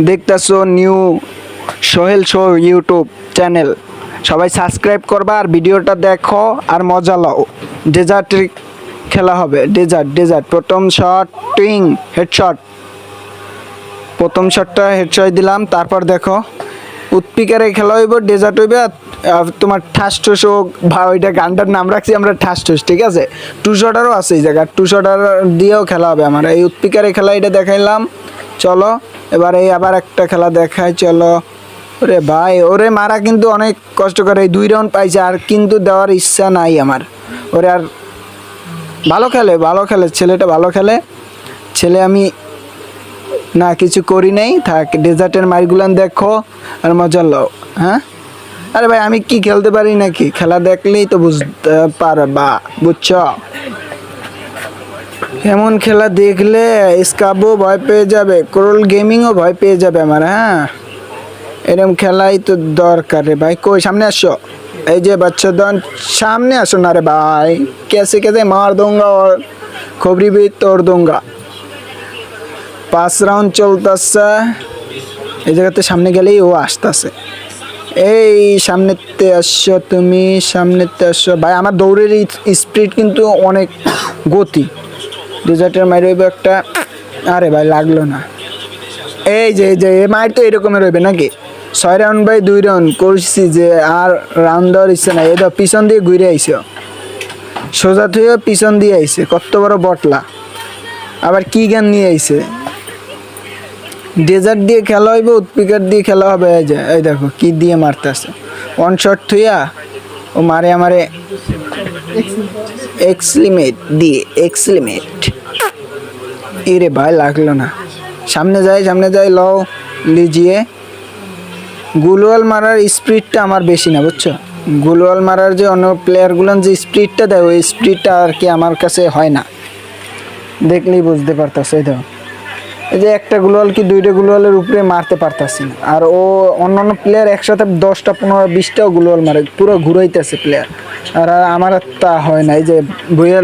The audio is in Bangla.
দেখতেছো new Sohel show YouTube channel, সবাই সাবস্ক্রাইব করবা আর ভিডিওটা দেখো আর মজা লও। ডেজার্ট খেলা হবে, ডেজার্ট। প্রথম শট টুইং হেডশট, প্রথম শটটা হেডশট দিলাম। তারপর দেখো উৎপিকারে খেলা হইব, ডেজার্ট হইবে আর তোমার ঠাস ঠুস হোক বা ওইটা গানটার নাম রাখছি আমরা ঠাস ঠুস, ঠিক আছে। টু শটারও আছে এই জায়গায়, টু শটার দিয়েও খেলা হবে আমার। এই উৎপিকারে খেলা এটা দেখাইলাম, চলো এবার এই আবার একটা খেলা দেখাই, চলো। ওরে ভাই, ওরে মারা কিন্তু অনেক কষ্ট করে, এই 2 রাউন্ড পাইছে আর কিন্তু দেওয়ার ইচ্ছা নাই আমার। ওরে আর ভালো খেলে ছেলেটা, ভালো খেলে ছেলে। আমি না কিছু করি নাই, থাক। ডেজার্টের মাইরগুলান দেখো আর মজা লও। হ্যাঁ, আরে ভাই আমি কি খেলতে পারি নাকি? খেলা দেখলেই তো বুঝতে পারবা, বুঝছো? এমন খেলা দেখলে স্কাবও ভয় পেয়ে যাবে, কোরল গেমিংও ভয় পেয়ে যাবে আমার। হ্যাঁ, এরকম খেলাই তো দরকার রে ভাই। কই সামনে আসো, এই যে বাচ্চাদন সামনে আসো না রে ভাই। कैसे मार दूंगा और खबरी भी तोड़ दूंगा। 5 রাউন্ড চলতেছে, এই জায়গাতে সামনে গেলেই ও আসতেছে। এই সামনেতে আসো, তুমি সামনেতে আসো ভাই। আমার দৌড়ের স্পিড কিন্তু অনেক গতি। ডেজার্টের মাইর হইব একটা, আরে ভাই লাগলো না। এই যে মাইর তো এরকমের হইবে নাকি? 6 রাউন্ড বাই 2 রাউন্ড করছি যে আর রাউন্ড দেওয়ার ইচ্ছে নাই। এই তো পিছন দিয়ে ঘুরে আইসো, সোজা থুয়ে পিছন দিয়ে আইছে, কত বড় বটলা। আবার কি গান নিয়ে আইছে? ডেজার্ট দিয়ে খেলা হইব, উৎপিকার দিয়ে খেলা হবে। এই যে এই দেখো কি দিয়ে মারতেছে, 1 শট থুইয়া ও মারে আমারে এক্সলিমেট দিয়ে, এক্সলিমেট। এরে ভাই লাগলো না। সামনে যাই লও লিজিয়ে। গুলওয়াল মারার স্পিডটা আমার বেশি না, বুঝছো? গুলওয়াল মারার যে অন্য প্লেয়ারগুলো যে স্পিডটা দেয়, ওই স্পিডটা আর কি আমার কাছে হয় না, দেখলেই বুঝতে পারতাছে। এই দেখো, এই যে একটা গুলওয়াল কি 2টা গুলওয়ালের উপরে মারতে পারতাছি না। আর ও অন্যান্য প্লেয়ার একসাথে 10টা 15 20টাও গুলওয়াল মারে, পুরো ঘুরাইতেছে প্লেয়ার। আর আমার তা হয় না। এই যে ভুইয়া